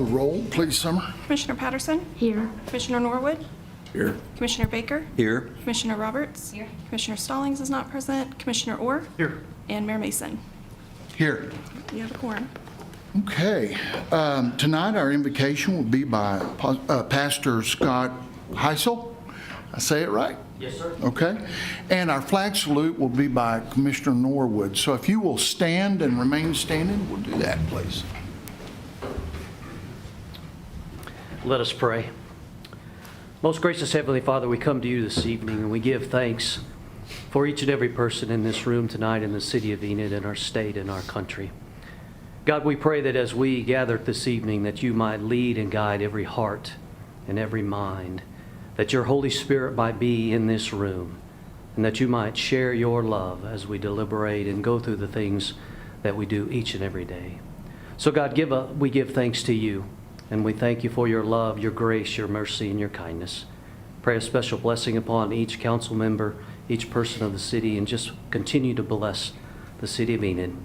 the roll, please, Summer. Commissioner Patterson? Here. Commissioner Norwood? Here. Commissioner Baker? Here. Commissioner Roberts? Here. Commissioner Stallings is not present. Commissioner Orr? Here. And Mayor Mason. Here. You have a quorum. Okay. Tonight, our invocation will be by Pastor Scott Heisel. I say it right? Yes, sir. Okay. And our flag salute will be by Commissioner Norwood. So if you will stand and remain standing, we'll do that, please. Let us pray. Most gracious Heavenly Father, we come to you this evening and we give thanks for each and every person in this room tonight in the city of Enid, in our state, and our country. God, we pray that as we gather this evening, that you might lead and guide every heart and every mind, that your Holy Spirit might be in this room, and that you might share your love as we deliberate and go through the things that we do each and every day. So God, we give thanks to you, and we thank you for your love, your grace, your mercy, and your kindness. Pray a special blessing upon each council member, each person of the city, and just continue to bless the city of Enid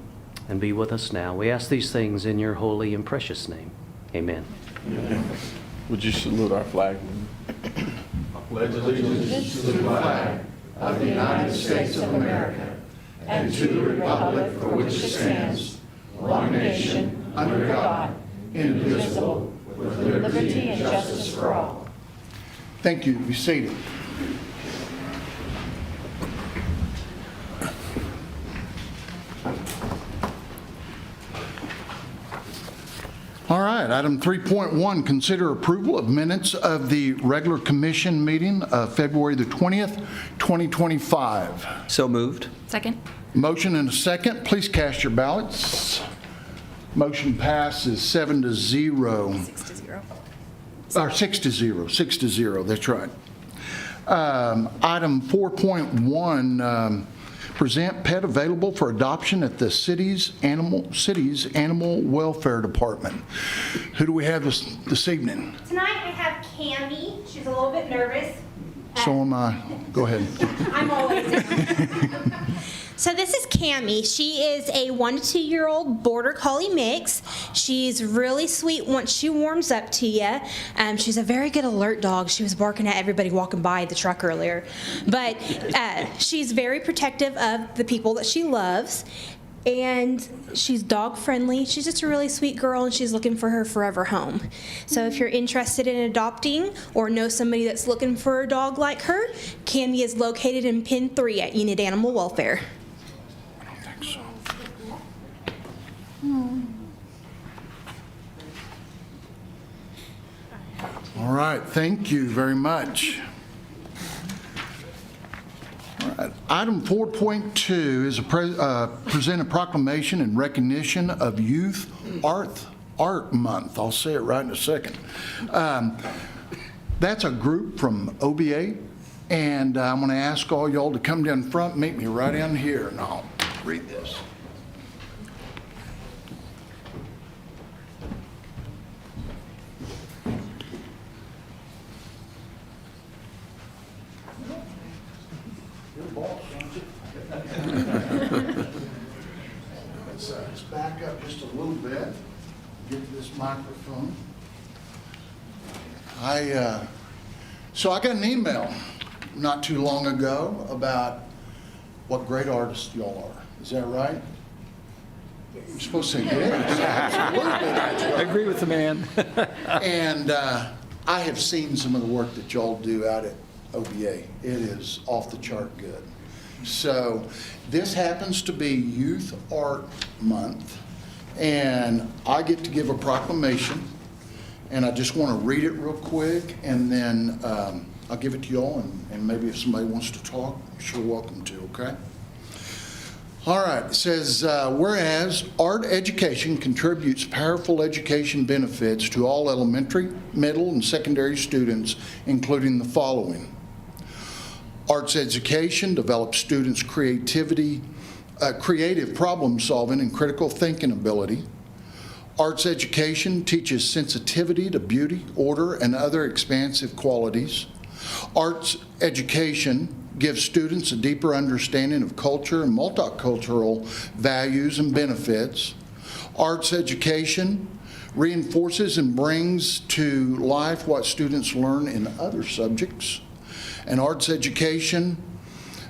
and be with us now. We ask these things in your holy and precious name. Amen. Would you salute our flag? Pledge allegiance to the flag of the United States of America and to the republic for which it stands, one nation, under God, indivisible, with liberty and justice for all. Thank you. Be seated. All right, item 3.1, consider approval of minutes of the regular commission meeting of February the 20th, 2025. So moved. Second. Motion and a second. Please cast your ballots. Motion passes 7-0. 6-0. Or 6-0. 6-0, that's right. Item 4.1, present pet available for adoption at the city's animal welfare department. Who do we have this evening? Tonight I have Cammie. She's a little bit nervous. So am I. Go ahead. I'm always. So this is Cammie. She is a 1 to 2 year old border collie mix. She's really sweet once she warms up to you. She's a very good alert dog. She was barking at everybody walking by the truck earlier. But she's very protective of the people that she loves. And she's dog friendly. She's just a really sweet girl, and she's looking for her forever home. So if you're interested in adopting or know somebody that's looking for a dog like her, Cammie is located in Pen 3 at Enid Animal Welfare. I don't think so. All right, thank you very much. All right. Item 4.2 is present a proclamation in recognition of Youth Art Month. I'll say it right in a second. That's a group from OBA, and I'm going to ask all y'all to come down front, meet me right down here, and I'll read this. Let's back up just a little bit, get to this microphone. So I got an email not too long ago about what great artists y'all are. Is that right? You're supposed to say yes. Absolutely. I agree with the man. And I have seen some of the work that y'all do out at OBA. It is off the chart good. So this happens to be Youth Art Month, and I get to give a proclamation, and I just want to read it real quick, and then I'll give it to y'all, and maybe if somebody wants to talk, you're welcome to, okay? All right, it says, whereas art education contributes powerful education benefits to all elementary, middle, and secondary students, including the following. Arts education develops students' creative problem solving and critical thinking ability. Arts education teaches sensitivity to beauty, order, and other expansive qualities. Arts education gives students a deeper understanding of culture and multicultural values and benefits. Arts education reinforces and brings to life what students learn in other subjects. And arts education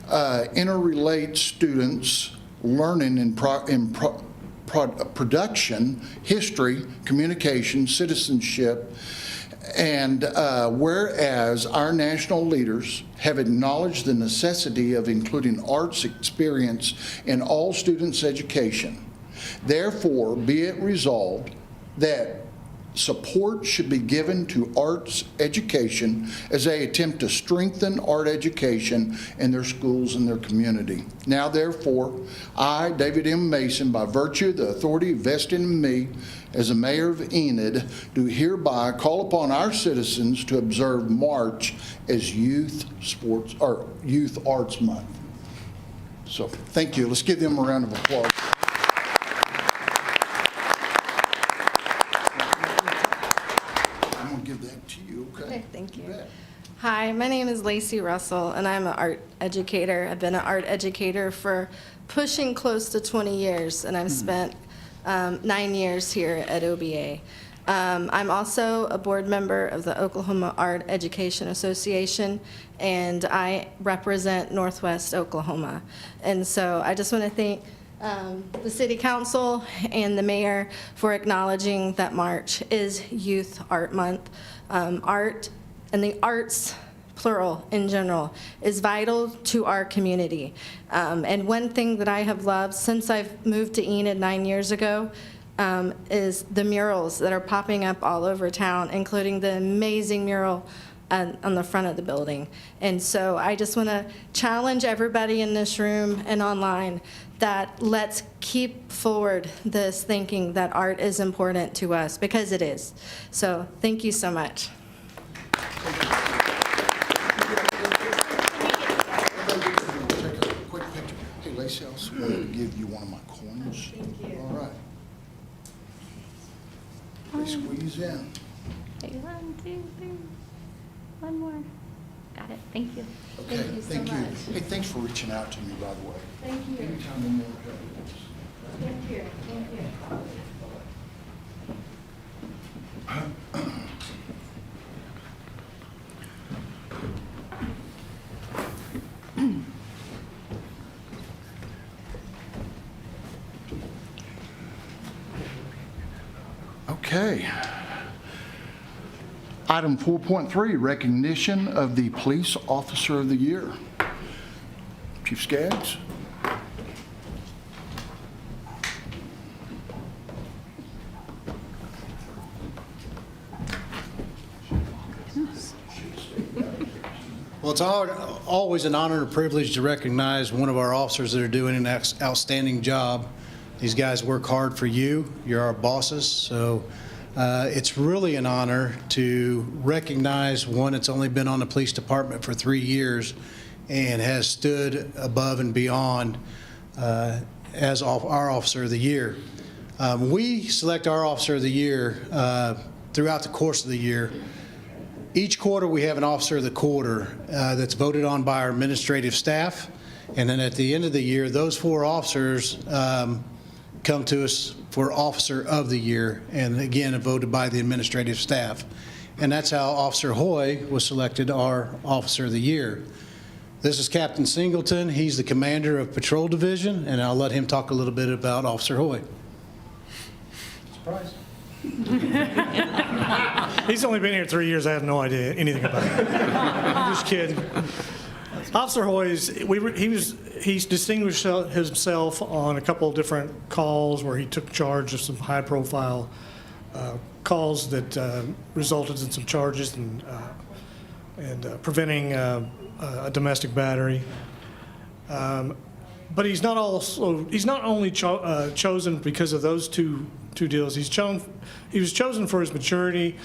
interrelates students' learning in production, history, communication, citizenship, and whereas our national leaders have acknowledged the necessity of including arts experience in all students' education, therefore be it resolved that support should be given to arts education as they attempt to strengthen art education in their schools and their community. Now, therefore, I, David M. Mason, by virtue of the authority vested in me as the mayor of Enid, do hereby call upon our citizens to observe March as Youth Arts Month. So, thank you. Let's give them a round of applause. Give that to you, okay? Thank you. bet. Hi, my name is Lacey Russell, and I'm an art educator. I've been an art educator for pushing close to 20 years, and I've spent 9 years here at OBA. I'm also a board member of the Oklahoma Art Education Association, and I represent Northwest Oklahoma. And so I just want to thank the City Council and the Mayor for acknowledging that March is Youth Art Month. Art and the arts, plural in general, is vital to our community. And one thing that I have loved since I've moved to Enid 9 years ago is the murals that are popping up all over town, including the amazing mural on the front of the building. And so I just want to challenge everybody in this room and online that let's keep forward this thinking that art is important to us, because it is. So thank you so much. Take a quick picture. Hey, Lacey, I also wanted to give you one of my coins. Thank you. All right. They squeeze in. Okay, 1, 2, 3. One more. Got it. Thank you. Okay, Thank you so thank you. much. Hey, thanks for reaching out to me, by the way. Thank you. Anytime you want to help. Thank you. Thank you. Okay. Item 4.3, recognition of the Police Officer of the Year. Chief Skaggs. Well, it's always an honor and a privilege to recognize one of our officers that are doing an outstanding job. These guys work hard for you. You're our bosses. So it's really an honor to recognize one that's only been on the police department for 3 years and has stood above and beyond as our Officer of the Year. We select our Officer of the Year throughout the course of the year. Each quarter, we have an Officer of the Quarter that's voted on by our administrative staff. And then at the end of the year, those 4 officers come to us for Officer of the Year, and again, voted by the administrative staff. And that's how Officer Hoy was selected our Officer of the Year. This is Captain Singleton. He's the commander of Patrol Division, and I'll let him talk a little bit about Officer Hoy. Surprise. He's only been here 3 years. I have no idea anything about it. I'm just kidding. Officer Hoy he's distinguished himself on a couple of different calls where he took charge of some high-profile calls that resulted in some charges and preventing a domestic battery. But he's not only chosen because of those two deals. He was chosen for his maturity.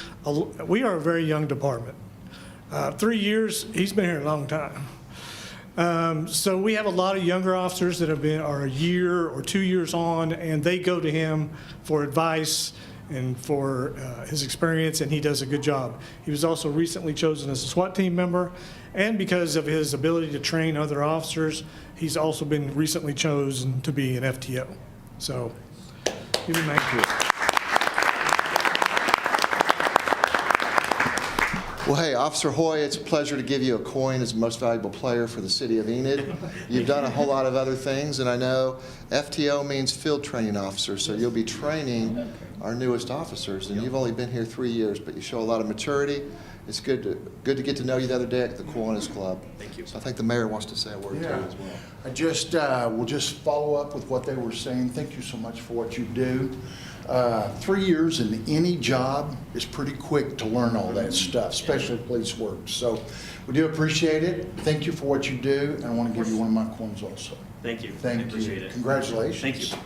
We are a very young department. 3 years, he's been here a long time. So we have a lot of younger officers that are a year or 2 years on, and they go to him for advice and for his experience, and he does a good job. He was also recently chosen as a SWAT team member, and because of his ability to train other officers, he's also been recently chosen to be an FTO. So, give him a hand. Well, hey, Officer Hoy, it's a pleasure to give you a coin as most valuable player for the city of Enid. You've done a whole lot of other things, and I know FTO means field training officer, so you'll be training our newest officers, and you've only been here 3 years, but you show a lot of maturity. It's good to get to know you the other day at the Kiwanis Club. Thank you. So I think the mayor wants to say a word too as well. I just, we'll just follow up with what they were saying. Thank you so much for what you do. 3 years in any job is pretty quick to learn all that stuff, especially police work. So we do appreciate it. Thank you for what you do, and I want to give you one of my coins also. Thank you. Thank you. Appreciate it. Congratulations. Thank you.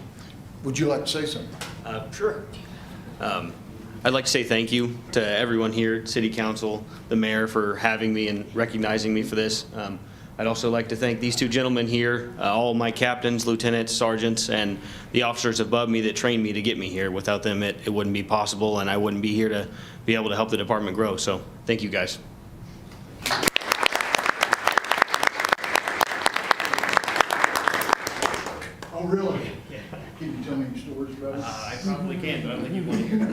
Would you like to say something? Sure. I'd like to say thank you to everyone here at City Council, the mayor for having me and recognizing me for this. I'd also like to thank these two gentlemen here, all my captains, lieutenants, sergeants, and the officers above me that trained me to get me here. Without them, it wouldn't be possible, and I wouldn't be here to be able to help the department grow. So thank you, guys. Oh, really? Yeah. Can you tell me your stories about it? I probably can, but I don't think you want to hear it.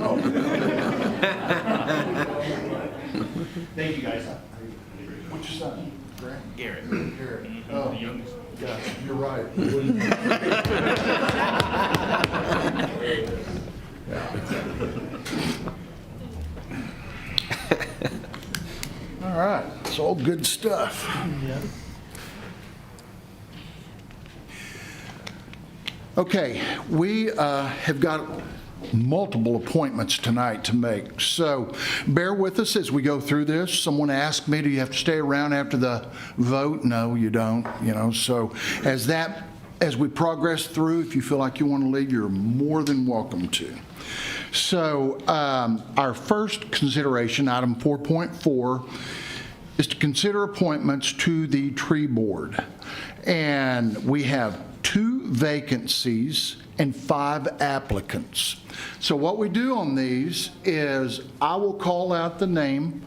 Thank you, guys. What's your son? Grant? Garrett. Garrett. The Oh, youngest. yeah, you're right. All right, it's all good stuff. Okay, we have got multiple appointments tonight to make, so bear with us as we go through this. Someone asked me, do you have to stay around after the vote? No, you don't, so as we progress through, if you feel like you want to leave, you're more than welcome to. So our first consideration, item 4.4, is to consider appointments to the tree board. And we have 2 vacancies and 5 applicants. So what we do on these is I will call out the name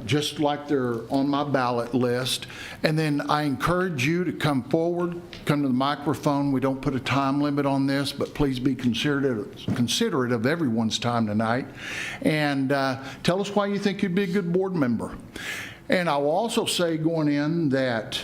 just like they're on my ballot list, and then I encourage you to come forward, come to the microphone. We don't put a time limit on this, but please be considerate of everyone's time tonight, and tell us why you think you'd be a good board member. And I will also say going in that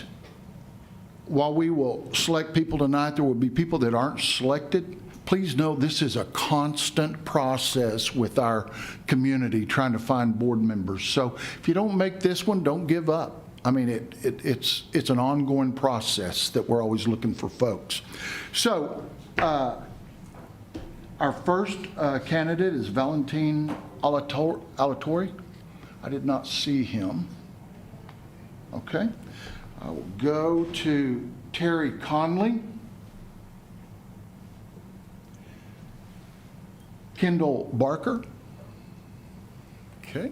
while we will select people tonight, there will be people that aren't selected. Please know this is a constant process with our community trying to find board members. So if you don't make this one, don't give up. I mean, it's an ongoing process that we're always looking for folks. So our first candidate is Valentin Alatorre. I did not see him. Okay. I will go to Terry Conley. Kendall Barker. Okay.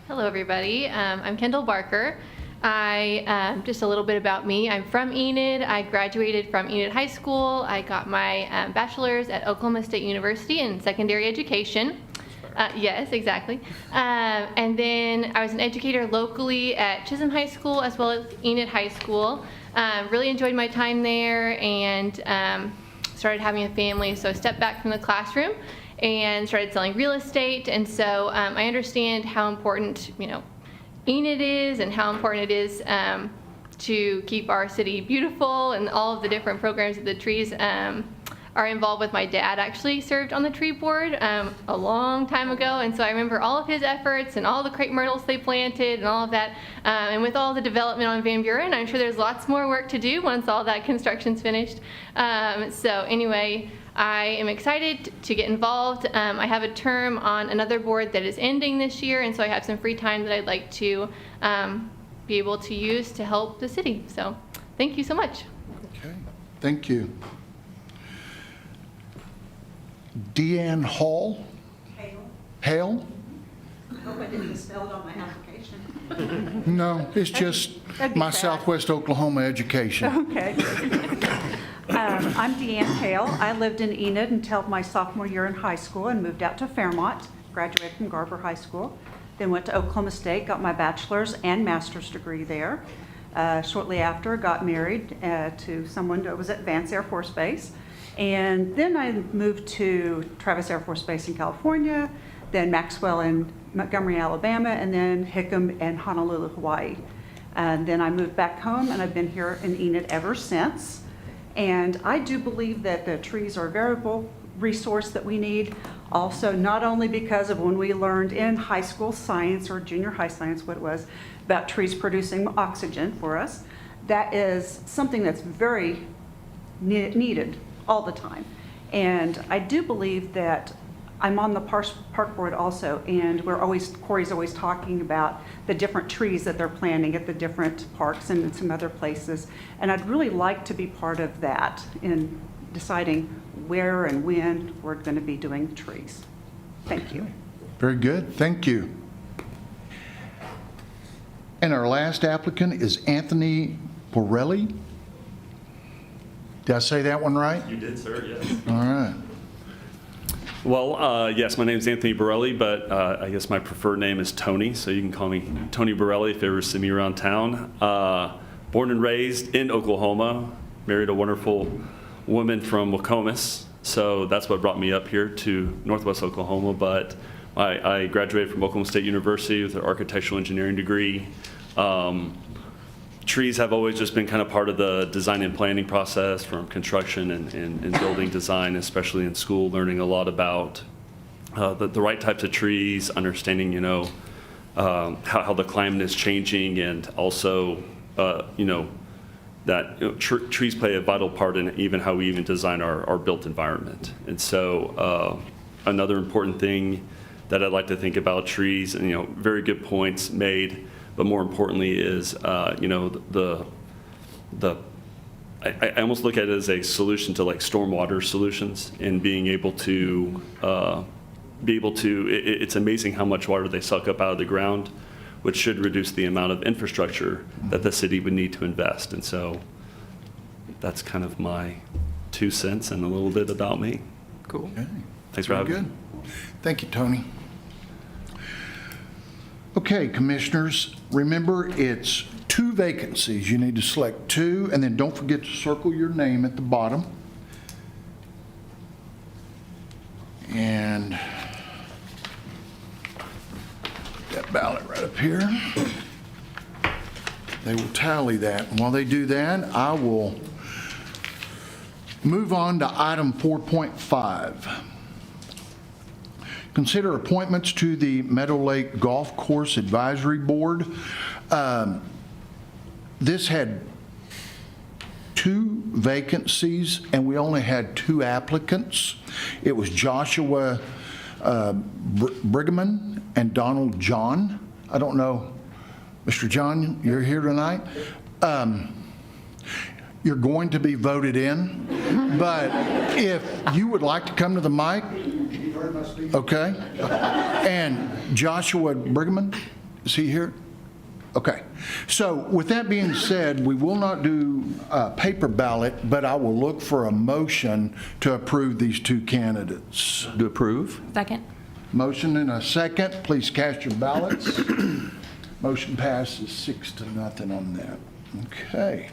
Hello, everybody. I'm Kendall Barker. Just a little bit about me. I'm from Enid. I graduated from Enid High School. I got my bachelor's at Oklahoma State University in secondary education. Yes, exactly. And then I was an educator locally at Chisholm High School as well as Enid High School. Really enjoyed my time there and started having a family, so I stepped back from the classroom and started selling real estate. And so I understand how important, Enid is and how important it is to keep our city beautiful and all of the different programs that the trees are involved with. My dad actually served on the tree board a long time ago, and so I remember all of his efforts and all the crepe myrtles they planted and all of that. And with all the development on Van Buren, I'm sure there's lots more work to do once all that construction's finished. So anyway, I am excited to get involved. I have a term on another board that is ending this year, and so I have some free time that I'd like to be able to use to help the city. So thank you so much. Okay, thank you. Deanne Hall. Hale. I hope I didn't misspell it on my application. No, it's just my Southwest Oklahoma education. Okay. I'm Deanne Hale. I lived in Enid until my sophomore year in high school and moved out to Fairmont, graduated from Garber High School, then went to Oklahoma State, got my bachelor's and master's degree there. Shortly after, got married to someone that was at Vance Air Force Base. And then I moved to Travis Air Force Base in California, then Maxwell in Montgomery, Alabama, and then Hickam and Honolulu, Hawaii. And then I moved back home, and I've been here in Enid ever since. And I do believe that the trees are a valuable resource that we need. Also, not only because of when we learned in high school science or junior high science what it was about trees producing oxygen for us, that is something that's very needed all the time. And I do believe that I'm on the park board also, and Corey's always talking about the different trees that they're planting at the different parks and in some other places. And I'd really like to be part of that in deciding where and when we're going to be doing trees. Thank you. Very good, thank you. And our last applicant is Anthony Borelli. Did I say that one right? You did, sir, yes. All right. Well, yes, my name is Anthony Borelli, but I guess my preferred name is Tony, so you can call me Tony Borelli if you ever see me around town. Born and raised in Oklahoma, married a wonderful woman from Nokomis, so that's what brought me up here to Northwest Oklahoma, but I graduated from Oklahoma State University with an architectural engineering degree. Trees have always just been kind of part of the design and planning process, from construction and building design, especially in school, learning a lot about the right types of trees, understanding, how the climate is changing, and also, that trees play a vital part in even how we even design our built environment. And so another important thing that I'd like to think about trees, and very good points made, but more importantly is, I almost look at it as a solution to like stormwater solutions, and being able to, it's amazing how much water they suck up out of the ground, which should reduce the amount of infrastructure that the city would need to invest. And so that's kind of my 2 cents and a little bit about me. Cool. Okay. Thanks for having me. Good. Thank you, Tony. Okay, commissioners, remember it's 2 vacancies. You need to select 2, and then don't forget to circle your name at the bottom. And that ballot right up here. They will tally that. And while they do that, I will move on to item 4.5. Consider appointments to the Meadow Lake Golf Course Advisory Board. This had 2 vacancies, and we only had 2 applicants. It was Joshua Brigham and Donald John. I don't know, Mr. John, you're here tonight. You're going to be voted in, but if you would like to come to the mic, okay. And Joshua Brigham, is he here? Okay. So with that being said, we will not do a paper ballot, but I will look for a motion to approve these 2 candidates. To approve? Second. Motion and a second. Please cast your ballots. Motion passes 6-0 on that. Okay.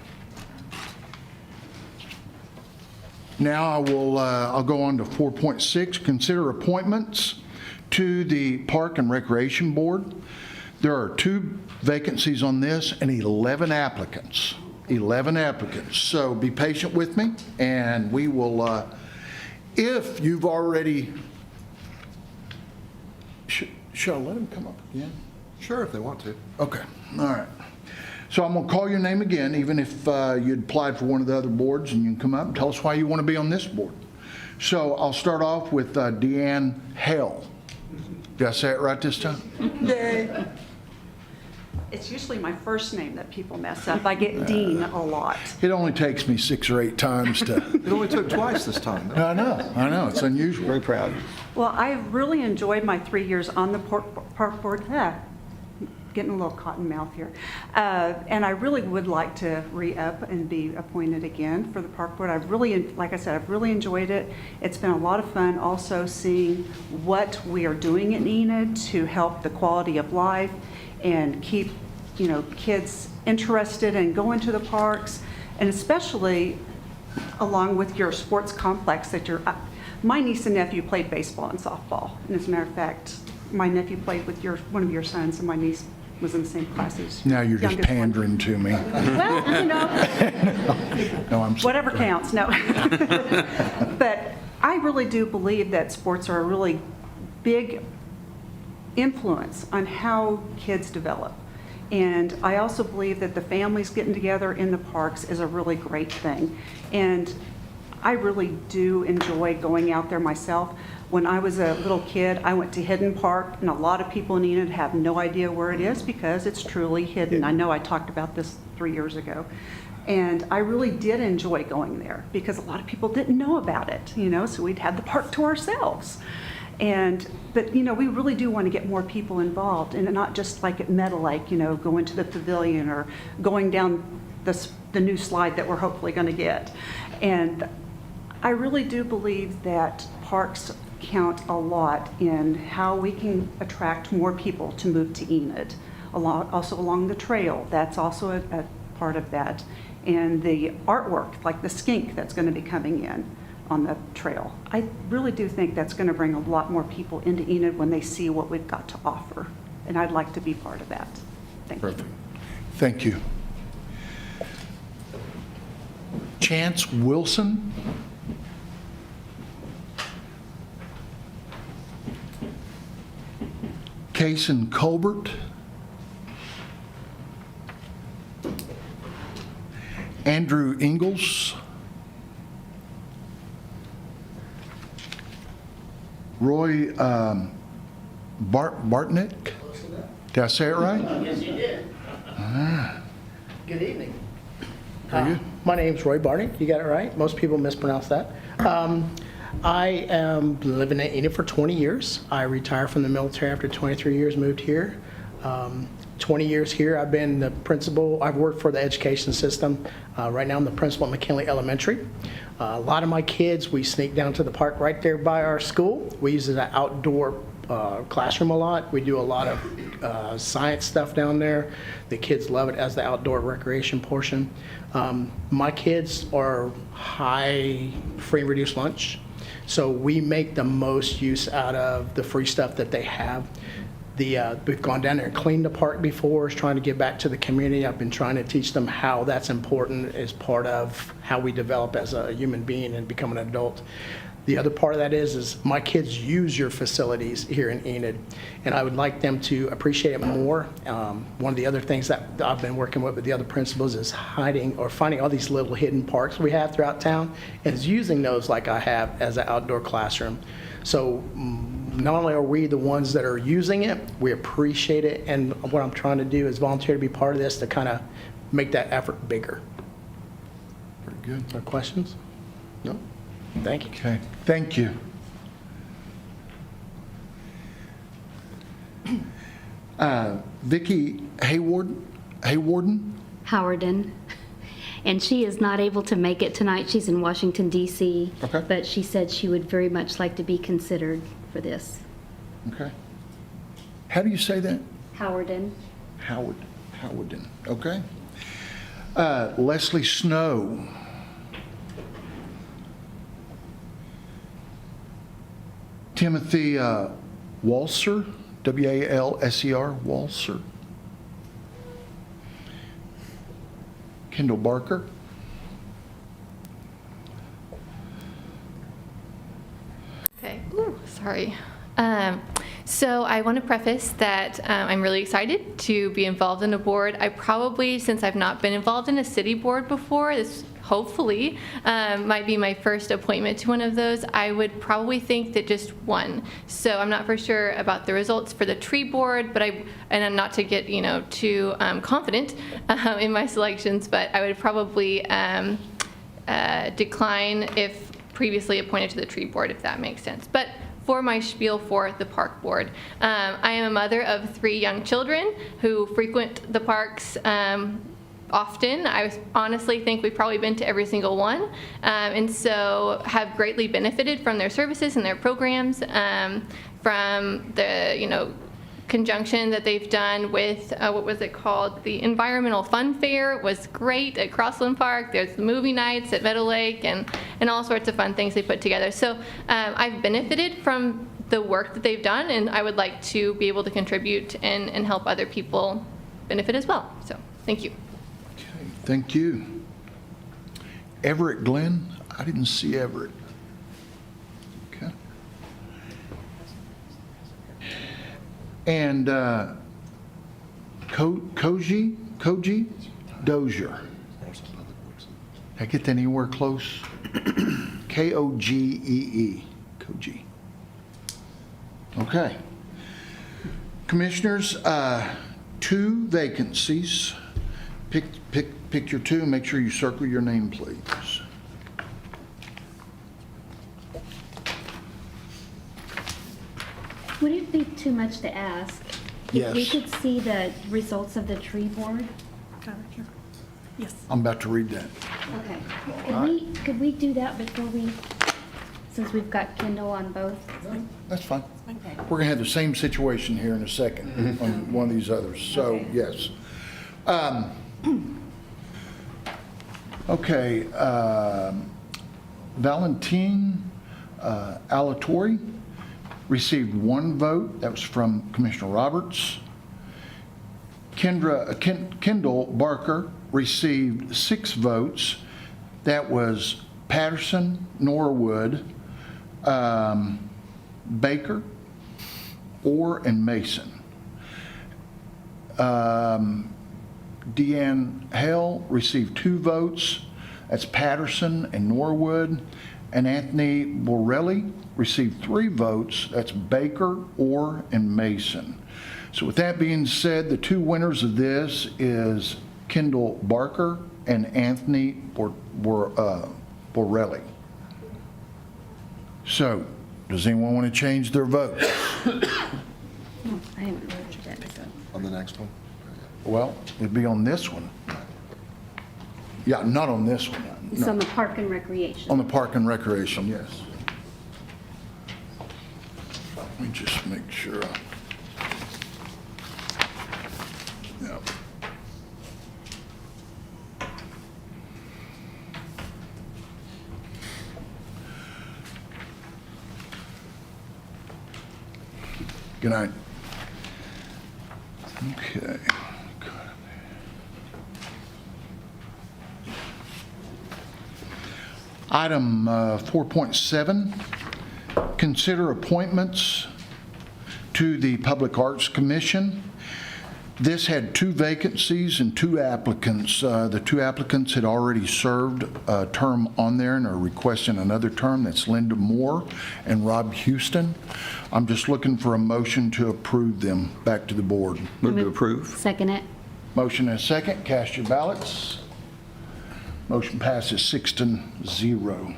Now I'll go on to 4.6, consider appointments to the Park and Recreation Board. There are 2 vacancies on this and 11 applicants. 11 applicants. So be patient with me, and we will, if you've already, should I let them come up again? Sure, if they want to. Okay, all right. So I'm going to call your name again, even if you'd applied for one of the other boards, and you can come up and tell us why you want to be on this board. So I'll start off with Deanne Hale. Did I say it right this time? Yay. It's usually my first name that people mess up. I get Dean a lot. It only takes me 6 or 8 times to. It only took twice this time. I know, it's unusual. Very proud. Well, I really enjoyed my 3 years on the park board. Getting a little cotton mouth here. And I really would like to re-up and be appointed again for the park board. Like I said, I've really enjoyed it. It's been a lot of fun also seeing what we are doing in Enid to help the quality of life and keep, kids interested and going to the parks, and especially along with your sports complex that my niece and nephew played baseball and softball. And as a matter of fact, my nephew played with one of your sons, and my niece was in the same class as Now you're just youngest one. pandering to me. Well, you know, No, I'm sorry. whatever counts, no. But I really do believe that sports are a really big influence on how kids develop. And I also believe that the families getting together in the parks is a really great thing. And I really do enjoy going out there myself. When I was a little kid, I went to Hidden Park, and a lot of people in Enid have no idea where it is because it's truly hidden. I know I talked about this 3 years ago. And I really did enjoy going there because a lot of people didn't know about it, you know, so we'd have the park to ourselves. But, you know, we really do want to get more people involved, and not just like at Meadow Lake, you know, going to the pavilion or going down the new slide that we're hopefully going to get. And I really do believe that parks count a lot in how we can attract more people to move to Enid. Also along the trail, that's also a part of that. And the artwork, like the skink that's going to be coming in on the trail. I really do think that's going to bring a lot more people into Enid when they see what we've got to offer. And I'd like to be part of that. Thank you. Perfect. Thank you. Chance Wilson. Kason Colbert. Andrew Ingalls. Roy Bartnick. Did I say it right? Yes, you did. Good evening. Very good. My name's Roy Bartnick. You got it right. Most people mispronounce that. I am living in Enid for 20 years. I retired from the military after 23 years, moved here. 20 years here. I've been the principal. I've worked for the education system. Right now I'm the principal at McKinley Elementary. A lot of my kids, we sneak down to the park right there by our school. We use it as an outdoor classroom a lot. We do a lot of science stuff down there. The kids love it as the outdoor recreation portion. My kids are high free and reduced lunch, so we make the most use out of the free stuff that they have. We've gone down there and cleaned the park before, trying to give back to the community. I've been trying to teach them how that's important as part of how we develop as a human being and become an adult. The other part of that is my kids use your facilities here in Enid, and I would like them to appreciate it more. One of the other things that I've been working with the other principals is hiding or finding all these little hidden parks we have throughout town, and is using those like I have as an outdoor classroom. So not only are we the ones that are using it, we appreciate it, and what I'm trying to do is volunteer to be part of this to kind of make that effort bigger. Very good. Are there questions? No? Thank you. Okay, thank you. Vicki Haywarden? Howarden. And she is not able to make it tonight. She's in Washington, D.C. Okay. But she said she would very much like to be considered for this. Okay. How do you say that? Howarden. Howarden. Okay. Leslie Snow. Timothy Walser, W-A-L-S-E-R, Walser. Kendall Barker. Okay. Ooh, sorry. So I want to preface that I'm really excited to be involved in a board. I probably, since I've not been involved in a city board before, this hopefully might be my first appointment to one of those. I would probably think that just one. So I'm not for sure about the results for the tree board, but I'm not to get too confident in my selections, but I would probably decline if previously appointed to the tree board, if that makes sense. But for my spiel for the park board, I am a mother of 3 young children who frequent the parks often. I honestly think we've probably been to every single one, and so have greatly benefited from their services and their programs, from the conjunction that they've done with what was it called? The Environmental Fun Fair was great at Crossland Park. There's the movie nights at Meadow Lake and all sorts of fun things they put together. So I've benefited from the work that they've done, and I would like to be able to contribute and help other people benefit as well. So thank you. Okay, thank you. Everett Glenn? I didn't see Everett. Okay. And Koji Dozier. Did I get that anywhere close? Kogee. Koji. Okay. Commissioners, 2 vacancies. Pick your 2. Make sure you circle your name, please. Would it be too much to ask if we Yes. could see the results of the tree board? Yes. I'm about to read that. Okay. Could we do that before we, since we've got Kendall on both? That's fine. We're going to have the same situation here in a second on one of these others. So, Okay. yes. Okay. Valentine Alatorre received 1 vote. That was from Commissioner Roberts. Kendall Barker received 6 votes. That was Patterson, Norwood, Baker, Orr, and Mason. Deanne Hale received 2 votes. That's Patterson and Norwood. And Anthony Borelli received 3 votes. That's Baker, Orr, and Mason. So with that being said, the 2 winners of this is Kendall Barker and Anthony Borelli. So, does anyone want to change their vote? I haven't looked at that, so. On the next one? Well, it'd be on this one. Yeah, not on this one. It's No. on the Park and Recreation. On the Park and Recreation, yes. Let me just make sure. Yeah. Good night. Okay. Item 4.7, consider appointments to the Public Arts Commission. This had 2 vacancies and 2 applicants. The 2 applicants had already served a term on there and are requesting another term. That's Linda Moore and Rob Houston. I'm just looking for a motion to approve them back to the board. Move to approve. Second it. Motion and a second. Cast your ballots. Motion passes 6-0.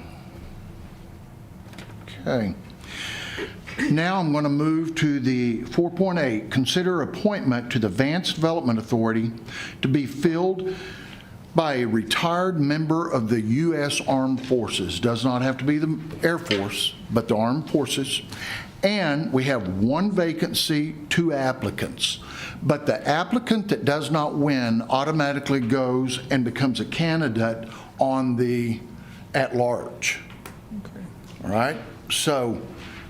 Okay. Now I'm going to move to the 4.8, consider appointment to the Vance Development Authority to be filled by a retired member of the U.S. Armed Forces. Does not have to be the Air Force, but the Armed Forces. And we have 1 vacancy, 2 applicants. But the applicant that does not win automatically goes and becomes a candidate on the at-large. Okay. All right? So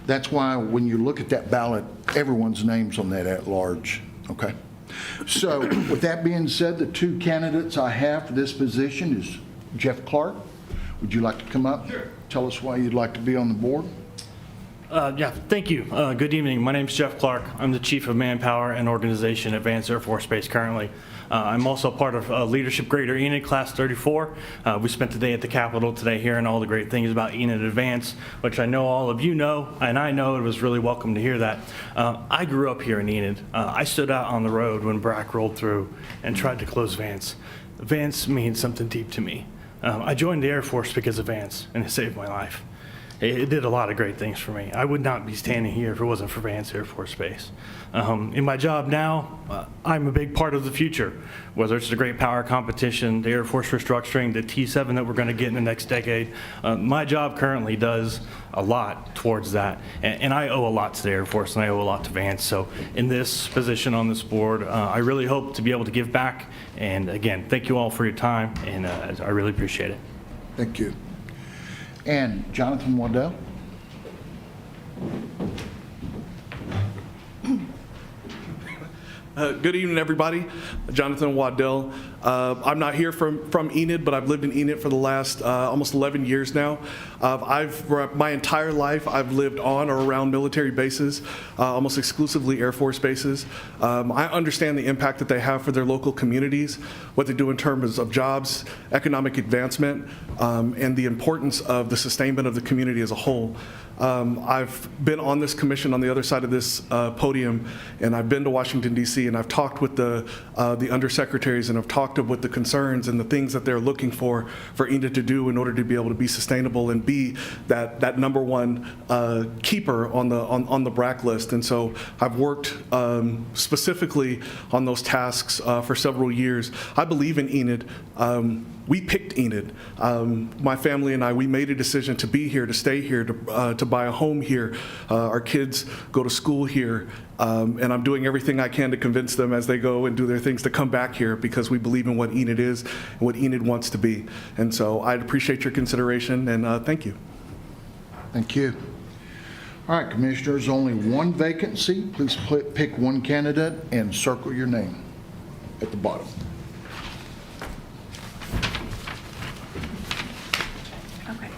that's why when you look at that ballot, everyone's name's on that at-large. Okay? So with that being said, the 2 candidates I have for this position is Jeff Clark. Would you like to come up? Sure. Tell us why you'd like to be on the board. Yeah, thank you. Good evening. My name is Jeff Clark. I'm the Chief of Manpower and Organization at Vance Air Force Base currently. I'm also part of Leadership Grader Enid Class 34. We spent the day at the Capitol today hearing all the great things about Enid Advance, which I know all of you know, and I know it was really welcome to hear that. I grew up here in Enid. I stood out on the road when BRAC rolled through and tried to close Vance. Vance means something deep to me. I joined the Air Force because of Vance, and it saved my life. It did a lot of great things for me. I would not be standing here if it wasn't for Vance Air Force Base. In my job now, I'm a big part of the future, whether it's the Great Power Competition, the Air Force restructuring, the T7 that we're going to get in the next decade. My job currently does a lot towards that, and I owe a lot to the Air Force, and I owe a lot to Vance. So in this position on this board, I really hope to be able to give back. And again, thank you all for your time, and I really appreciate it. Thank you. And Jonathan Waddell. Good evening, everybody. Jonathan Waddell. I'm not here from Enid, but I've lived in Enid for the last almost 11 years now. My entire life, I've lived on or around military bases, almost exclusively Air Force bases. I understand the impact that they have for their local communities, what they do in terms of jobs, economic advancement, and the importance of the sustainment of the community as a whole. I've been on this commission on the other side of this podium, and I've been to Washington, D.C., and I've talked with the undersecretaries, and I've talked with the concerns and the things that they're looking for Enid to do in order to be able to be sustainable and be that number one keeper on the BRAC list. And so I've worked specifically on those tasks for several years. I believe in Enid. We picked Enid. My family and I, we made a decision to be here, to stay here, to buy a home here. Our kids go to school here, and I'm doing everything I can to convince them as they go and do their things to come back here because we believe in what Enid is and what Enid wants to be. And so I'd appreciate your consideration, and thank you. Thank you. All right, Commissioners, only one vacancy. Please pick one candidate and circle your name at the bottom. Okay.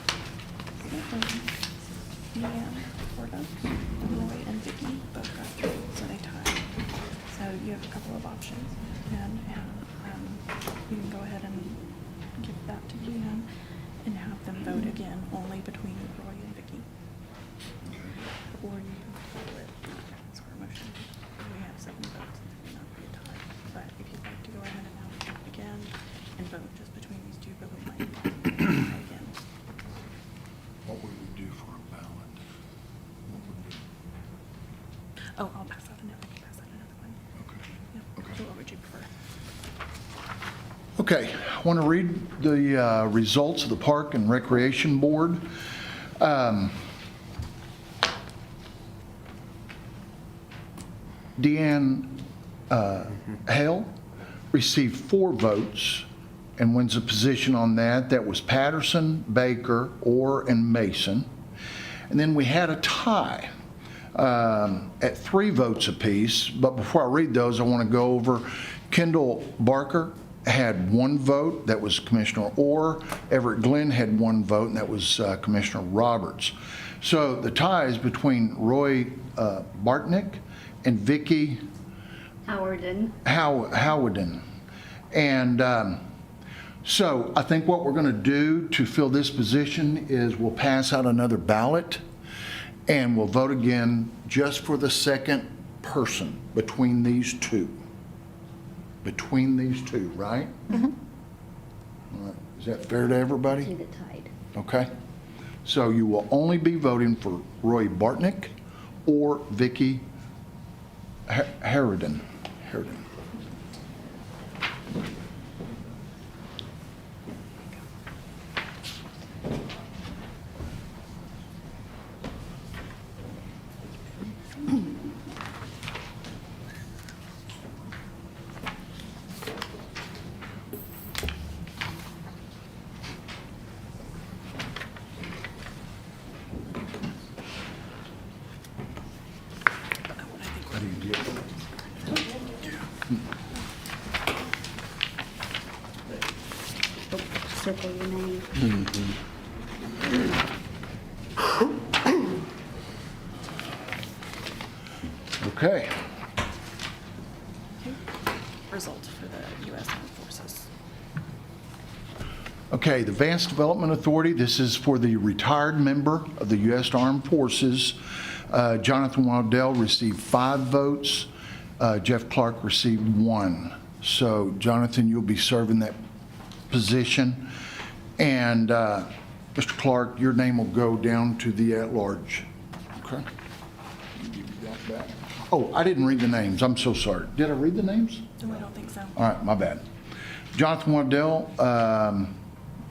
Deanne, Roy, and Vicky both got 3, so they tied. So you have a couple of options, and you can go ahead and give that to Deanne and have them vote again only between Roy and Vicky. Or you can call it sort of motion. We have 7 votes, it may not be a tie. But if you'd like to go ahead and now vote again and vote just between these two, but we might tie again. What would we do for a ballot? Oh, I'll pass out another. Pass out another one. Okay. Yep. Okay. So what would you prefer? Okay, I want to read the results of the Park and Recreation Board. Deanne Hale received 4 votes and wins a position on that. That was Patterson, Baker, Orr, and Mason. And then we had a tie at 3 votes apiece. But before I read those, I want to go over Kendall Barker had 1 vote. That was Commissioner Orr. Everett Glenn had 1 vote, and that was Commissioner Roberts. So the tie is between Roy Bartnick and Vicky Howarden. Howarden. And so I think what we're going to do to fill this position is we'll pass out another ballot and we'll vote again just for the second person between these two. Between these two, right? Mm-hmm. All right. Is that fair to everybody? Keep it tied. Okay. So you will only be voting for Roy Bartnick or Vicky Harridan. Circle your name. Okay. Results for the U.S. Armed Forces. Okay, the Advanced Development Authority, this is for the retired member of the U.S. Armed Forces. Jonathan Waddell received 5 votes. Jeff Clark received 1. So, Jonathan, you'll be serving that position. And Mr. Clark, your name will go down to the at-large. Okay? Give you that back. Oh, I didn't read the names. I'm so sorry. Did I read the names? No, I don't think so. All right, my bad. Jonathan Waddell,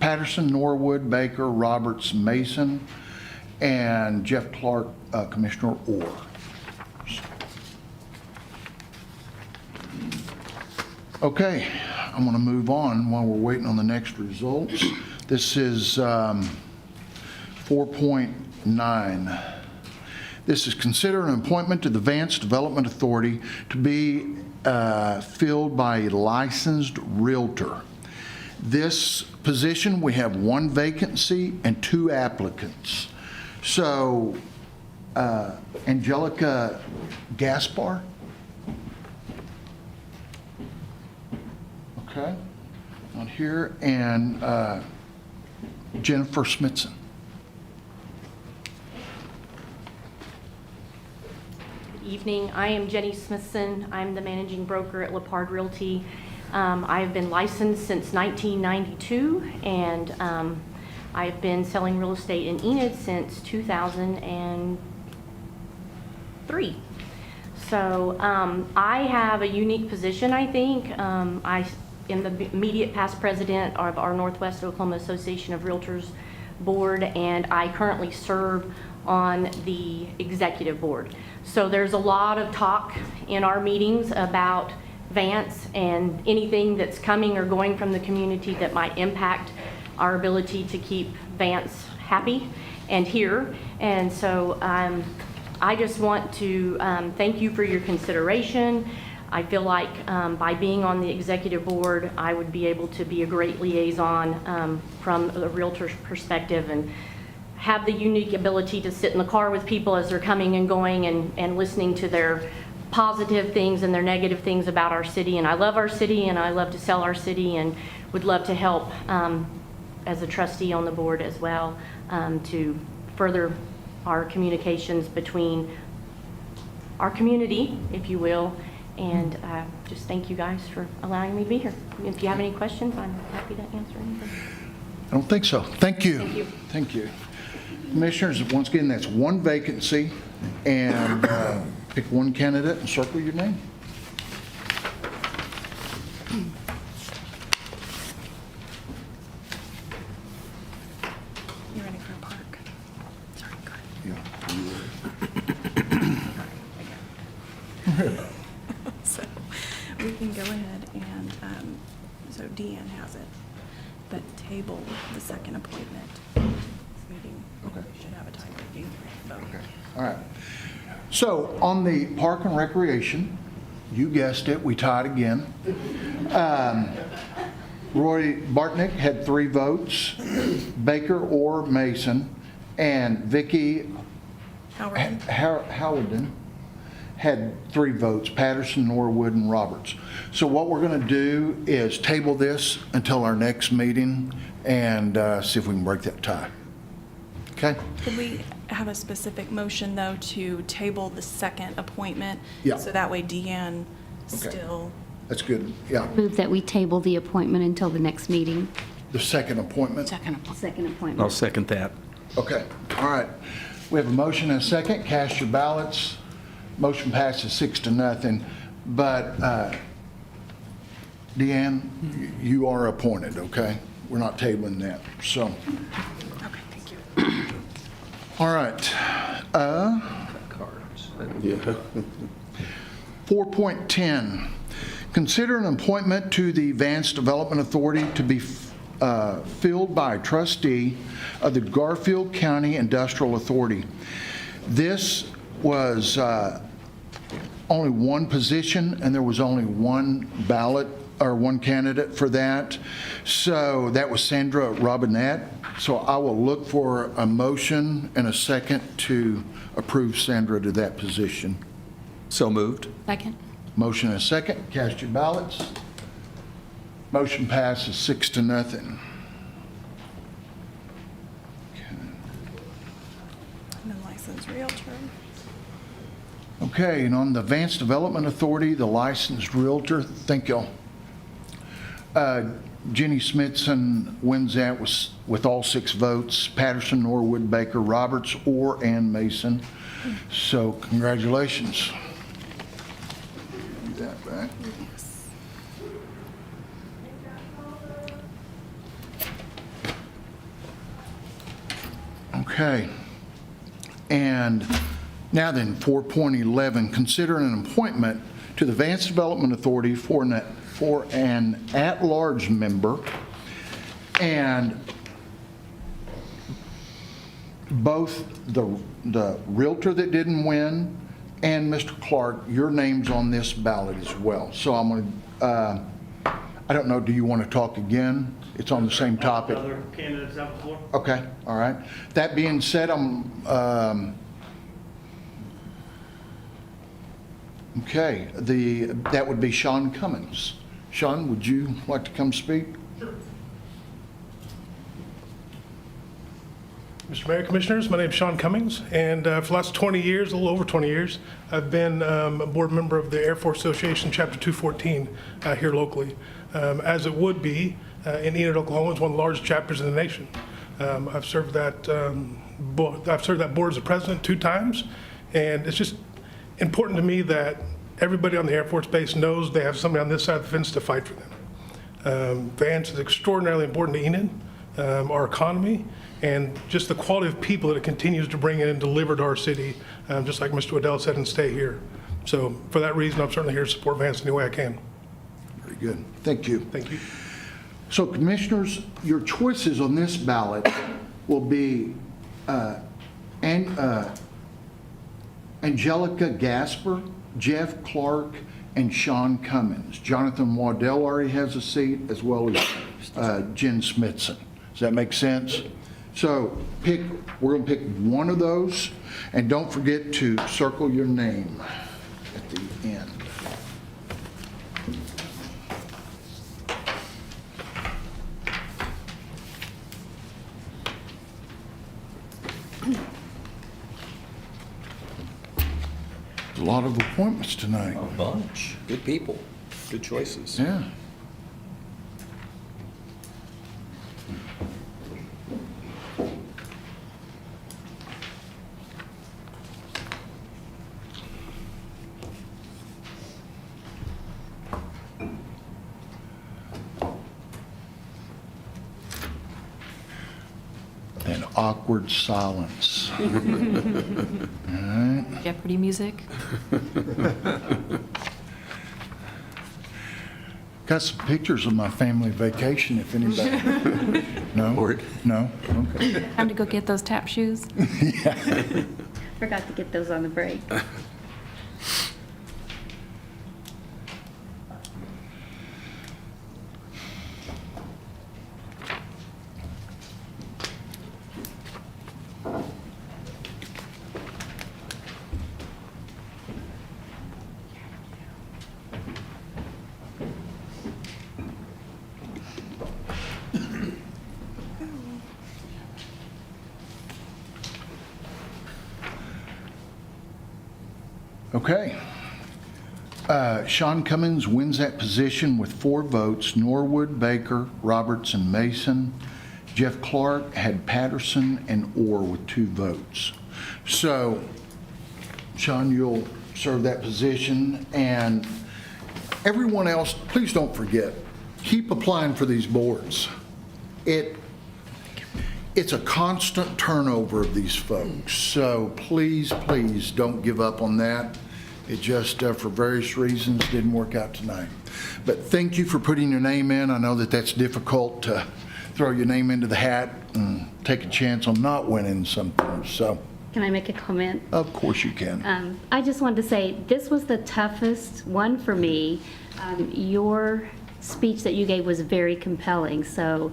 Patterson, Norwood, Baker, Roberts, Mason, and Jeff Clark, Commissioner Orr. Okay, I'm going to move on while we're waiting on the next results. This is 4.9. This is consider an appointment to the Vance Development Authority to be filled by a licensed realtor. This position, we have one vacancy and 2 applicants. So, Angelica Gaspar? Okay, on here, and Jennifer Smithson. Good evening. I am Jenny Smithson. I'm the managing broker at Lepard Realty. I've been licensed since 1992, and I've been selling real estate in Enid since 2003. So I have a unique position, I think. I am the immediate past president of our Northwest Oklahoma Association of Realtors board, and I currently serve on the executive board. So there's a lot of talk in our meetings about Vance and anything that's coming or going from the community that might impact our ability to keep Vance happy and here. And so I just want to thank you for your consideration. I feel like by being on the executive board, I would be able to be a great liaison from a realtor's perspective and have the unique ability to sit in the car with people as they're coming and going and listening to their positive things and their negative things about our city. And I love our city, and I love to sell our city, and would love to help as a trustee on the board as well to further our communications between our community, if you will. And just thank you guys for allowing me to be here. If you have any questions, I'm happy to answer anything. I don't think so. Thank you. Thank you. Thank you. Commissioners, once again, that's one vacancy, and pick one candidate and circle your name. You ready for a park? Sorry, go ahead. So we can go ahead and, so Deanne has it, but table the second appointment. This meeting, we should have a time breaking vote. All right. So on the Park and Recreation, you guessed it, we tied again. Roy Bartnick had 3 votes, Baker or Mason, and Vicki Howardin had 3 votes, Patterson, Norwood, and Roberts. So what we're going to do is table this until our next meeting and see if we can break that tie. Okay? Could we have a specific motion, though, to table the second appointment? Yeah. So that way Deanne Okay. still, That's good, yeah. Move that we table the appointment until the next meeting. The second appointment? Second appointment. I'll second that. Okay, all right. We have a motion and a second. Cast your ballots. Motion passes 6-0. But Deanne, you are appointed, okay? We're not tabling that, so. okay, thank you. All right. Yeah. 4.10, consider an appointment to the Vance Development Authority to be filled by a trustee of the Garfield County Industrial Authority. This was only one position, and there was only one ballot or one candidate for that. So that was Sandra Robinette. So I will look for a motion and a second to approve Sandra to that position. So moved. Second. Motion and a second. Cast your ballots. Motion passes 6-0. And then licensed realtor. Okay, and on the Vance Development Authority, the licensed realtor, thank y'all. Jenny Smithson wins that with all 6 votes. Patterson, Norwood, Baker, Roberts, Orr, and Mason. So congratulations. Get that back. Okay. And now then, 4.11, consider an appointment to the Vance Development Authority for an at-large member. And both the realtor that didn't win and Mr. Clark, your name's on this ballot as well. So I'm going to, I don't know, do you want to talk again? It's on the same topic. Other candidates have the floor? Okay, all right. That being said, okay, that would be Sean Cummins. Sean, would you like to come speak? Mr. Mayor, Commissioners, my name is Sean Cummings, and for the last 20 years, a little over 20 years, I've been a board member of the Air Force Association Chapter 214 here locally. As it would be in Enid, Oklahoma, it's one of the largest chapters in the nation. I've served that board as a president 2 times, and it's just important to me that everybody on the Air Force Base knows they have somebody on this side of the fence to fight for them. Vance is extraordinarily important to Enid, our economy, and just the quality of people that it continues to bring in and deliver to our city, just like Mr. Waddell said, and stay here. So for that reason, I'm certainly here to support Vance any way I can. Very good. Thank you. Thank you. So Commissioners, your choices on this ballot will be Angelica Gasper, Jeff Clark, and Sean Cummins. Jonathan Waddell already has a seat, as well as Jen Smithson. Does that make sense? So we're going to pick one of those, and don't forget to circle your name at the end. A lot of appointments tonight. A bunch. Good people. Good choices. Yeah. An awkward silence. All right. Jeopardy music. Got some pictures of my family vacation if anybody. No? No? Okay. Time to go get those tap shoes. Forgot to get those on the break. Okay. Sean Cummins wins that position with 4 votes. Norwood, Baker, Roberts, and Mason. Jeff Clark had Patterson and Orr with 2 votes. So, Sean, you'll serve that position. And everyone else, please don't forget, keep applying for these boards. It's a constant turnover of these folks. So please, please don't give up on that. It just, for various reasons, didn't work out tonight. But thank you for putting your name in. I know that that's difficult to throw your name into the hat and take a chance on not winning something. So, Can I make a comment? of course you can. I just wanted to say, this was the toughest one for me. Your speech that you gave was very compelling, so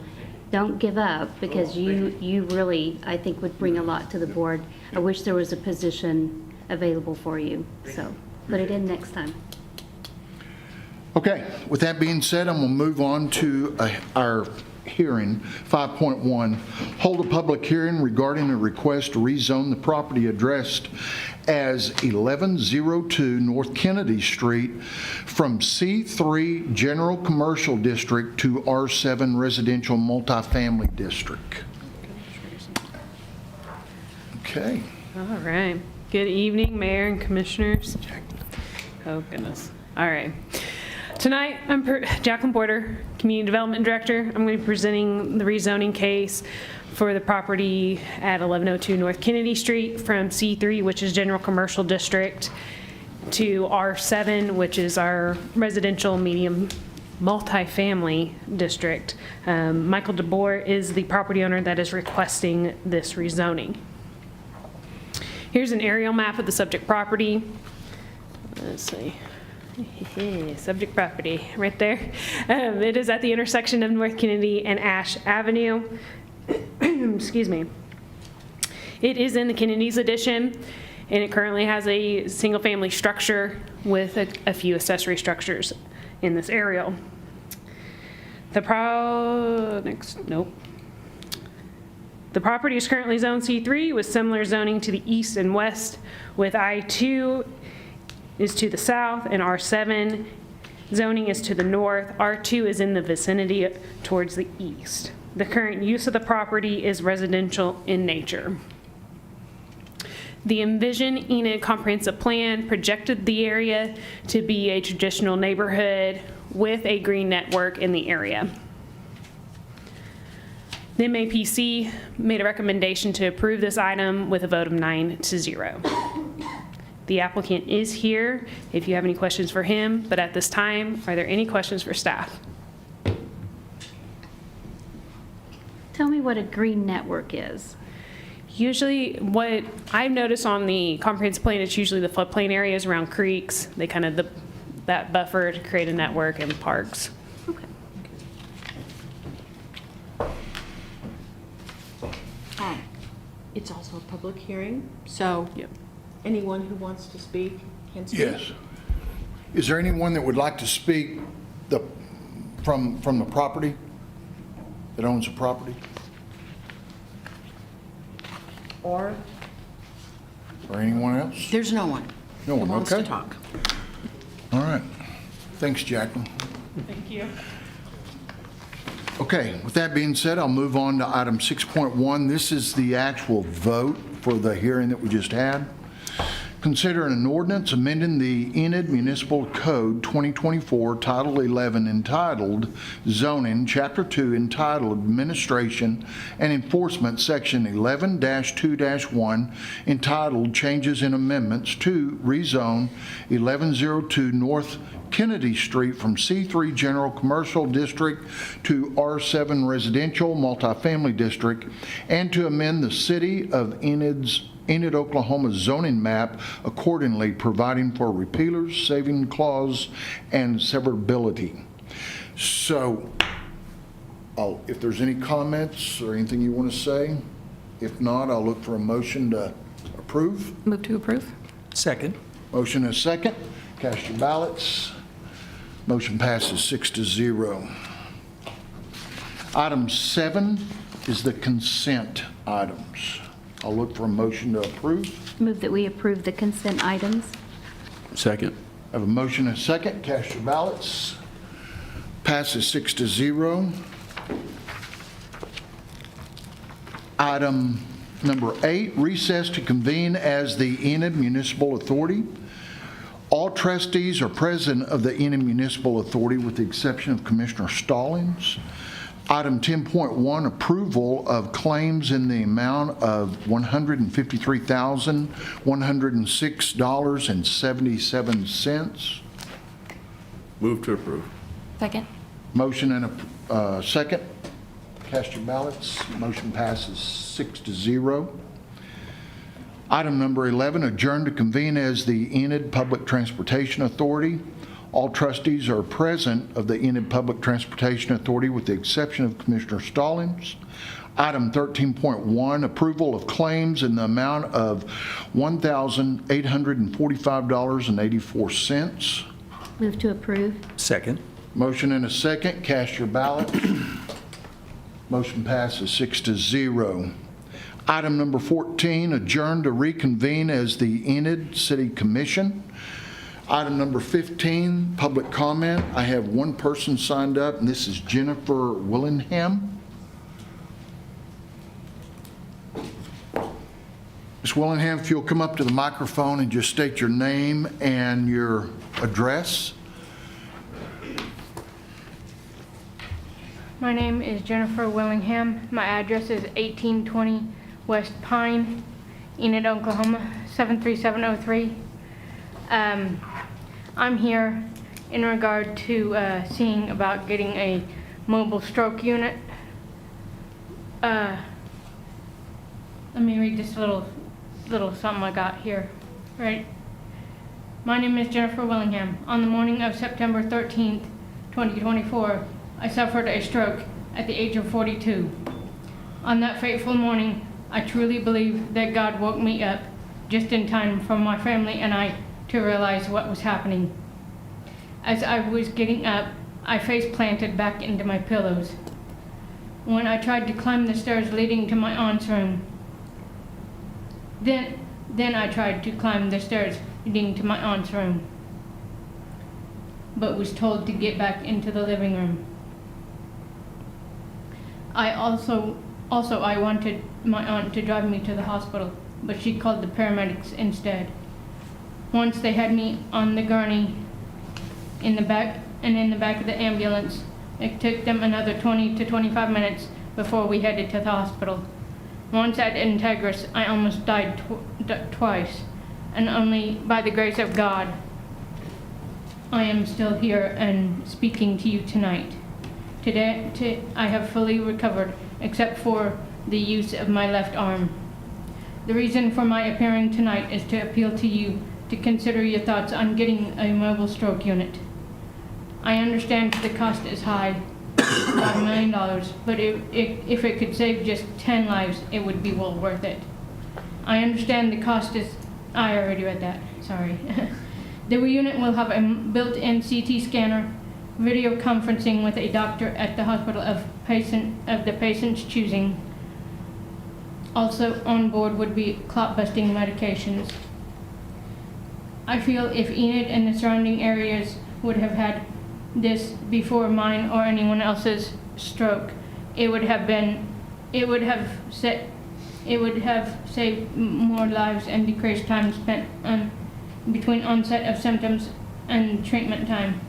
don't give up, because you really, I think, would bring a lot to the board. I wish there was a position available for you, so put it in next time. Okay, with that being said, I'm going to move on to our hearing, 5.1, hold a public hearing regarding a request to rezone the property addressed as 1102 North Kennedy Street from C3 General Commercial District to R7 Residential Multifamily District. Okay. All right. Good evening, Mayor and Commissioners. Oh, goodness. All right. Tonight, I'm Jacqueline Porter, Community Development Director. I'm going to be presenting the rezoning case for the property at 1102 North Kennedy Street from C3, which is General Commercial District, to R7, which is our residential medium multifamily district. Michael DeBoer is the property owner that is requesting this rezoning. Here's an aerial map of the subject property. Let's see. Subject property, right there. It is at the intersection of North Kennedy and Ash Avenue. Excuse me. It is in the Kennedy's addition, and it currently has a single-family structure with a few accessory structures in this aerial. The property is currently Zone C3 with similar zoning to the east and west, with I-2 is to the south and R7 zoning is to the north. R2 is in the vicinity towards the east. The current use of the property is residential in nature. The Envision Enid Comprehensive Plan projected the area to be a traditional neighborhood with a green network in the area. The MAPC made a recommendation to approve this item with a vote of 9-0. The applicant is here if you have any questions for him, but at this time, are there any questions for staff? Tell me what a green network is. Usually what I've noticed on the comprehensive plan, it's usually the floodplain areas around creeks. They kind of, that buffer to create a network and parks. It's also a public hearing, so anyone who wants to speak can speak. Yes. Is there anyone that would like to speak from the property, that owns the property? Or anyone else? there's no one. No one, who wants okay. to talk. All right. Thanks, Jacqueline. Thank you. Okay, with that being said, I'll move on to item 6.1. This is the actual vote for the hearing that we just had. Consider an ordinance amending the Enid Municipal Code 2024, Title 11, entitled Zoning, Chapter 2, entitled Administration and Enforcement, Section 11-2-1, entitled Changes and Amendments to rezone 1102 North Kennedy Street from C3 General Commercial District to R7 Residential Multifamily District, and to amend the City of Enid, Oklahoma zoning map accordingly, providing for repealers, saving clause, and severability. So, if there's any comments or anything you want to say, if not, I'll look for a motion to approve. Move to approve. Second. Motion and a second. Cast your ballots. Motion passes 6-0. Item 7 is the consent items. I'll look for a motion to approve. Move that we approve the consent items. Second. I have a motion and a second. Cast your ballots. Passes 6-0. Item number 8, recess to convene as the Enid Municipal Authority. All trustees are present of the Enid Municipal Authority with the exception of Commissioner Stallings. Item 10.1, approval of claims in the amount of $153,106.77. Move to approve. Second. Motion and a second. Cast your ballots. Motion passes 6-0. Item number 11, adjourn to convene as the Enid Public Transportation Authority. All trustees are present of the Enid Public Transportation Authority with the exception of Commissioner Stallings. Item 13.1, approval of claims in the amount of $1,845.84. Move to approve. Second. Motion and a second. Cast your ballot. Motion passes 6-0. Item number 14, adjourn to reconvene as the Enid City Commission. Item number 15, public comment. I have one person signed up, and this is Jennifer Willingham. Ms. Willingham, if you'll come up to the microphone and just state your name and your address. My name is Jennifer Willingham. My address is 1820 West Pine, Enid, Oklahoma, 73703. I'm here in regard to seeing about getting a mobile stroke unit. Let me read this little little something I got here, right? My name is Jennifer Willingham. On the morning of September 13th, 2024, I suffered a stroke at the age of 42. On that fateful morning, I truly believe that God woke me up just in time for my family and I to realize what was happening. As I was getting up, I face planted back into my pillows. When I tried to climb the stairs leading to my aunt's room, then I tried to climb the stairs leading to my aunt's room, but was told to get back into the living room. I wanted my aunt to drive me to the hospital, but she called the paramedics instead. Once they had me on the gurney in the back of the ambulance, it took them another 20 to 25 minutes before we headed to the hospital. Once at Integris, I almost died twice, and only by the grace of God, I am still here and speaking to you tonight. Today, I have fully recovered, except for the use of my left arm. The reason for my appearing tonight is to appeal to you to consider your thoughts on getting a mobile stroke unit. I understand the cost is high, about $1 million, but if it could save just 10 lives, it would be well worth it. I understand the cost is, I already read that, sorry. The unit will have a built-in CT scanner, video conferencing with a doctor at the hospital of the patient's choosing. Also on board would be clot-busting medications. I feel if Enid and the surrounding areas would have had this before mine or anyone else's stroke, it would have saved more lives and decreased time spent between onset of symptoms and treatment time,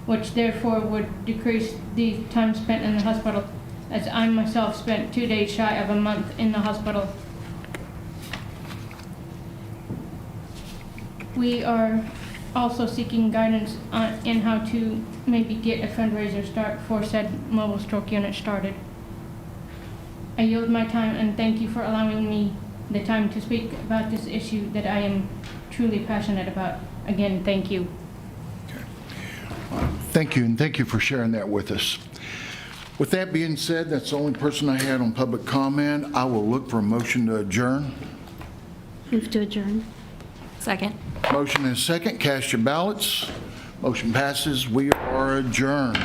which therefore would decrease the time spent in the hospital, as I myself spent 2 days shy of a month in the hospital. We are also seeking guidance in how to maybe get a fundraiser start for said mobile stroke unit started. I yield my time and thank you for allowing me the time to speak about this issue that I am truly passionate about. Again, thank you. Thank you, and thank you for sharing that with us. With that being said, that's the only person I had on public comment. I will look for a motion to adjourn. Move to adjourn. Second. Motion and second. Cast your ballots. Motion passes. We are adjourned.